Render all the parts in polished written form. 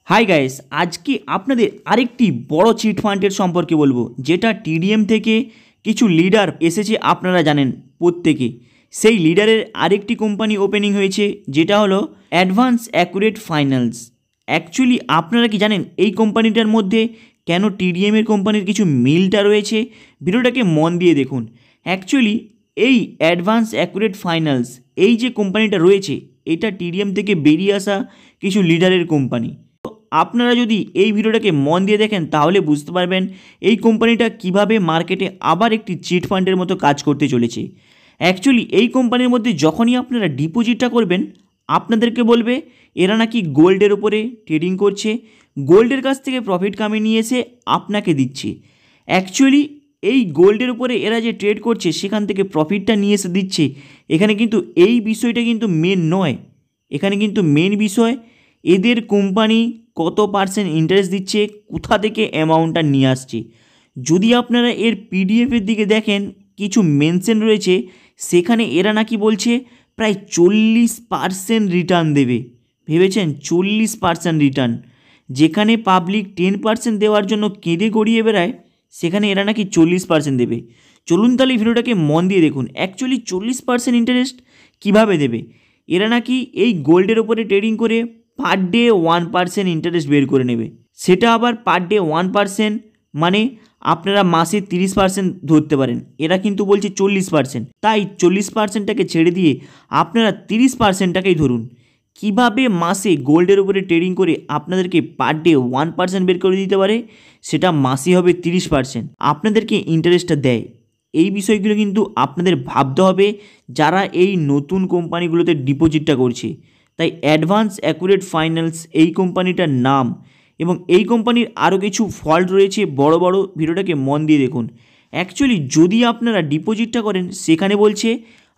Hi guys, আজকে আপনাদের আরেকটি বড় চিট ফান্ডের সম্পর্কে বলবো, যেটা টিডিএম থেকে কিছু লিডার এসেছে। আপনারা জানেন প্রত্যেকে, সেই লিডারের আরেকটি কোম্পানি ওপেনিং হয়েছে, যেটা হলো অ্যাডভান্স অ্যাকুরেট ফাইন্যান্স। অ্যাকচুয়ালি আপনারা কি জানেন এই কোম্পানিটার মধ্যে কেন টিডিএমের কোম্পানির কিছু মিলটা রয়েছে? ভিডিওটাকে মন দিয়ে দেখুন। অ্যাকচুয়ালি এই অ্যাডভান্স অ্যাকুরেট ফাইন্যান্স, এই যে কোম্পানিটা রয়েছে, এটা টিডিএম থেকে বেরিয়ে আসা কিছু লিডারের কোম্পানি। আপনারা যদি এই ভিডিওটাকে মন দিয়ে দেখেন তাহলে বুঝতে পারবেন এই কোম্পানিটা কিভাবে মার্কেটে আবার একটি চিট ফান্ডের মতো কাজ করতে চলেছে। অ্যাকচুয়ালি এই কোম্পানির মধ্যে যখনই আপনারা ডিপোজিটটা করবেন, আপনাদেরকে বলবে এরা নাকি গোল্ডের উপরে ট্রেডিং করছে, গোল্ডের কাছ থেকে প্রফিট কামিয়ে নিয়ে এসে আপনাকে দিচ্ছে। অ্যাকচুয়ালি এই গোল্ডের উপরে এরা যে ট্রেড করছে সেখান থেকে প্রফিটটা নিয়ে এসে দিচ্ছে, এখানে কিন্তু এই বিষয়টা কিন্তু মেন নয়। এখানে কিন্তু মেন বিষয় এদের কোম্পানি কত পার্সেন্ট ইন্টারেস্ট দিচ্ছে, কোথা থেকে অ্যামাউন্টটা নিয়ে আসছে। যদি আপনারা এর পিডিএফের দিকে দেখেন, কিছু মেনশন রয়েছে, সেখানে এরা নাকি বলছে প্রায় 40% রিটার্ন দেবে। ভেবেছেন 40% রিটার্ন? যেখানে পাবলিক 10% দেওয়ার জন্য কেঁদে গড়িয়ে বেড়ায়, সেখানে এরা নাকি 40% দেবে। চলুন তাহলে ভিডিওটাকে মন দিয়ে দেখুন। অ্যাকচুয়ালি 40% ইন্টারেস্ট কীভাবে দেবে? এরা নাকি এই গোল্ডের ওপরে ট্রেডিং করে পার ডে 1% ইন্টারেস্ট বের করে নেবে। সেটা আবার পার ডে 1% মানে আপনারা মাসে 30% ধরতে পারেন, এরা কিন্তু বলছে 40%। তাই 40%টাকে ছেড়ে দিয়ে আপনারা 30%টাকেই ধরুন। কিভাবে মাসে গোল্ডের উপরে ট্রেডিং করে আপনাদেরকে পার ডে 1% বের করে দিতে পারে? সেটা মাসে হবে 30% আপনাদেরকে ইন্টারেস্টটা দেয়। এই বিষয়গুলো কিন্তু আপনাদের ভাবতে হবে যারা এই নতুন কোম্পানিগুলোতে ডিপোজিটটা করছে। তাই অ্যাডভান্স অ্যাকুরেট ফাইন্যান্স এই কোম্পানিটার নাম, এবং এই কোম্পানির আরও কিছু ফল্ট রয়েছে বড় বড়। ভিডিওটাকে মন দিয়ে দেখুন। অ্যাকচুয়ালি যদি আপনারা ডিপোজিটটা করেন, সেখানে বলছে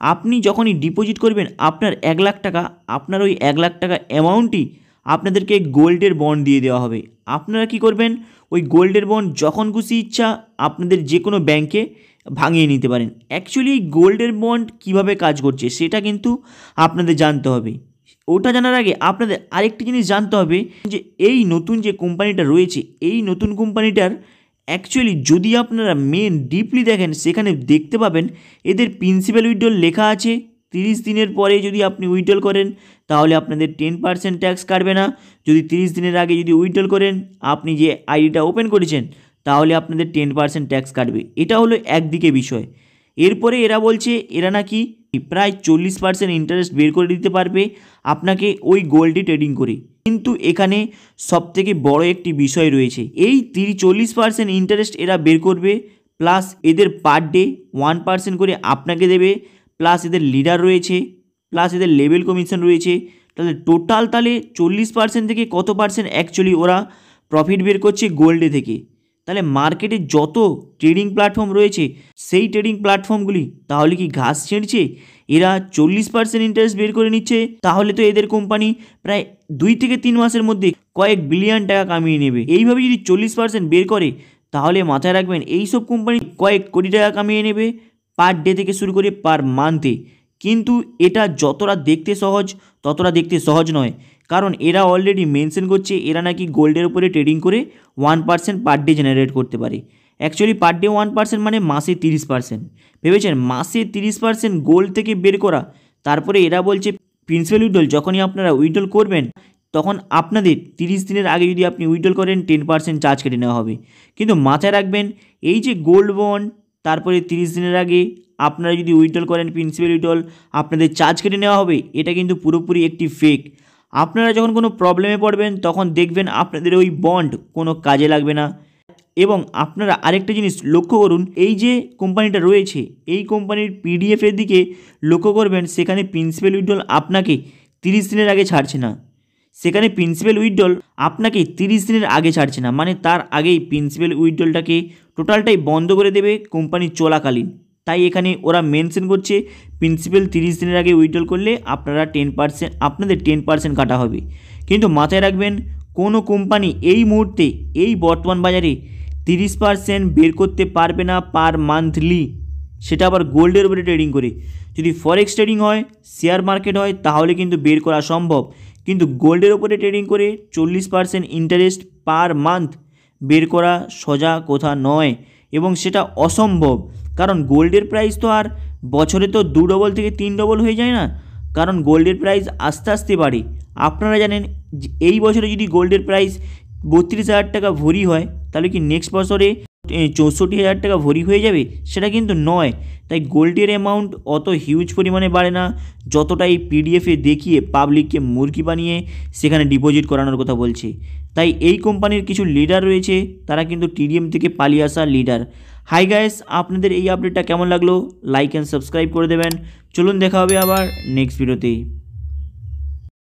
আপনি যখনই ডিপোজিট করবেন আপনার 1 লাখ টাকা, আপনার ওই 1 লাখ টাকা অ্যামাউন্টই আপনাদেরকে গোল্ডের বন্ড দিয়ে দেওয়া হবে। আপনারা কি করবেন? ওই গোল্ডের বন্ড যখন খুশি ইচ্ছা আপনাদের যে কোনো ব্যাংকে ভাঙিয়ে নিতে পারেন। অ্যাকচুয়ালি এই গোল্ডের বন্ড কীভাবে কাজ করছে সেটা কিন্তু আপনাদের জানতে হবে। ওটা জানার আগে আপনাদের আরেকটি জিনিস জানতে হবে, যে এই নতুন যে কোম্পানিটা রয়েছে, এই নতুন কোম্পানিটার অ্যাকচুয়ালি যদি আপনারা মেন ডিপলি দেখেন, সেখানে দেখতে পাবেন এদের প্রিন্সিপাল উইথড্রল লেখা আছে। 30 দিনের পরে যদি আপনি উইথড্রল করেন তাহলে আপনাদের 10% ট্যাক্স কাটবে না। যদি 30 দিনের আগে যদি উইথড্রল করেন, আপনি যে আইডিটা ওপেন করেছেন, তাহলে আপনাদের 10% ট্যাক্স কাটবে। এটা হলো একদিকে বিষয়। এরপরে এরা বলছে এরা নাকি প্রায় 40% ইন্টারেস্ট বের করে দিতে পারবে আপনাকে ওই গোল্ডে ট্রেডিং করে। কিন্তু এখানে সবথেকে বড় একটি বিষয় রয়েছে, এই 40% ইন্টারেস্ট এরা বের করবে, প্লাস এদের পার ডে 1% করে আপনাকে দেবে, প্লাস এদের লিডার রয়েছে, প্লাস এদের লেভেল কমিশন রয়েছে। তাহলে টোটাল 40% থেকে কত পার্সেন্ট অ্যাকচুয়ালি ওরা প্রফিট বের করছে গোল্ডে থেকে। তাহলে মার্কেটে যত ট্রেডিং প্ল্যাটফর্ম রয়েছে, সেই ট্রেডিং প্ল্যাটফর্মগুলি তাহলে কি ঘাস ছেড়ছে? এরা 40% ইন্টারেস্ট বের করে নিচ্ছে, তাহলে তো এদের কোম্পানি প্রায় 2 থেকে 3 মাসের মধ্যে কয়েক বিলিয়ন টাকা কামিয়ে নেবে। এইভাবে যদি 40% বের করে, তাহলে মাথায় রাখবেন এইসব কোম্পানি কয়েক কোটি টাকা কামিয়ে নেবে পার ডে থেকে শুরু করে পার মান্থে। কিন্তু এটা যতটা দেখতে সহজ, ততটা দেখতে সহজ নয়, কারণ এরা অলরেডি মেনশন করছে এরা নাকি গোল্ডের উপরে ট্রেডিং করে 1% পার ডে জেনারেট করতে পারে। অ্যাকচুয়ালি পার ডে 1% মানে মাসে 30%। ভেবেছেন মাসে 30% গোল্ড থেকে বের করা। তারপরে এরা বলছে প্রিন্সিপাল উইথড্রল যখনই আপনারা উইথড্রল করবেন, তখন আপনাদের 30 দিনের আগে যদি আপনি উইথড্রল করেন 10% চার্জ কেটে নেওয়া হবে। কিন্তু মাথায় রাখবেন এই যে গোল্ড বন্ড, তারপরে 30 দিনের আগে আপনারা যদি উইথড্রল করেন প্রিন্সিপাল উইথড্রল, আপনাদের চার্জ কেটে নেওয়া হবে। এটা কিন্তু পুরোপুরি একটি ফেক। আপনারা যখন কোনো প্রবলেমে পড়বেন, তখন দেখবেন আপনাদের ওই বন্ড কোনো কাজে লাগবে না। এবং আপনারা আরেকটা জিনিস লক্ষ্য করুন, এই যে কোম্পানিটা রয়েছে, এই কোম্পানির পিডিএফের দিকে লক্ষ্য করবেন, সেখানে প্রিন্সিপাল উইথড্রল আপনাকে 30 দিনের আগে ছাড়ছে না। সেখানে প্রিন্সিপাল উইথড্রল আপনাকে 30 দিনের আগে ছাড়ছে না, মানে তার আগেই প্রিন্সিপাল উইথড্রলটাকে টোটালটাই বন্ধ করে দেবে কোম্পানি চলাকালীন। তাই এখানে ওরা মেনশন করছে প্রিন্সিপাল 30 দিনের আগে উইথড্রল করলে আপনারা 10% আপনাদের 10% কাটা হবে। কিন্তু মাথায় রাখবেন কোনো কোম্পানি এই মুহূর্তে এই বর্তমান বাজারে 30% বের করতে পারবে না পার মান্থলি, সেটা আবার গোল্ডের উপরে ট্রেডিং করে। যদি ফরেক্স ট্রেডিং হয়, শেয়ার মার্কেট হয়, তাহলে কিন্তু বের করা সম্ভব। কিন্তু গোল্ডের ওপরে ট্রেডিং করে 40% ইন্টারেস্ট পার মান্থ বের করা সোজা কথা নয় এবং সেটা অসম্ভব। কারণ গোল্ডের প্রাইস তো আর বছরে তো 2 ডবল থেকে 3 ডবল হয়ে যায় না, কারণ গোল্ডের প্রাইস আস্তে আস্তে বাড়ে। আপনারা জানেন এই বছরে যদি গোল্ডের প্রাইস 32,000 টাকা ভরি হয় তাহলে কি নেক্সট বছরে 64,000 টাকা ভরি হয়ে যাবে? সেটা কিন্তু নয়। তাই গোল্ডের অ্যামাউন্ট অত হিউজ পরিমাণে বাড়ে না যতটা এই পিডিএফে দেখিয়ে পাবলিককে মুরগি বানিয়ে সেখানে ডিপোজিট করানোর কথা বলছে। তাই এই কোম্পানির কিছু লিডার রয়েছে, তারা কিন্তু টিডিএম থেকে পালিয়ে আসা লিডার। হাই গাইস, আপনাদের এই আপডেটটা কেমন লাগলো? লাইক অ্যান্ড সাবস্ক্রাইব করে দেবেন। চলুন দেখা হবে আবার নেক্সট ভিডিওতে।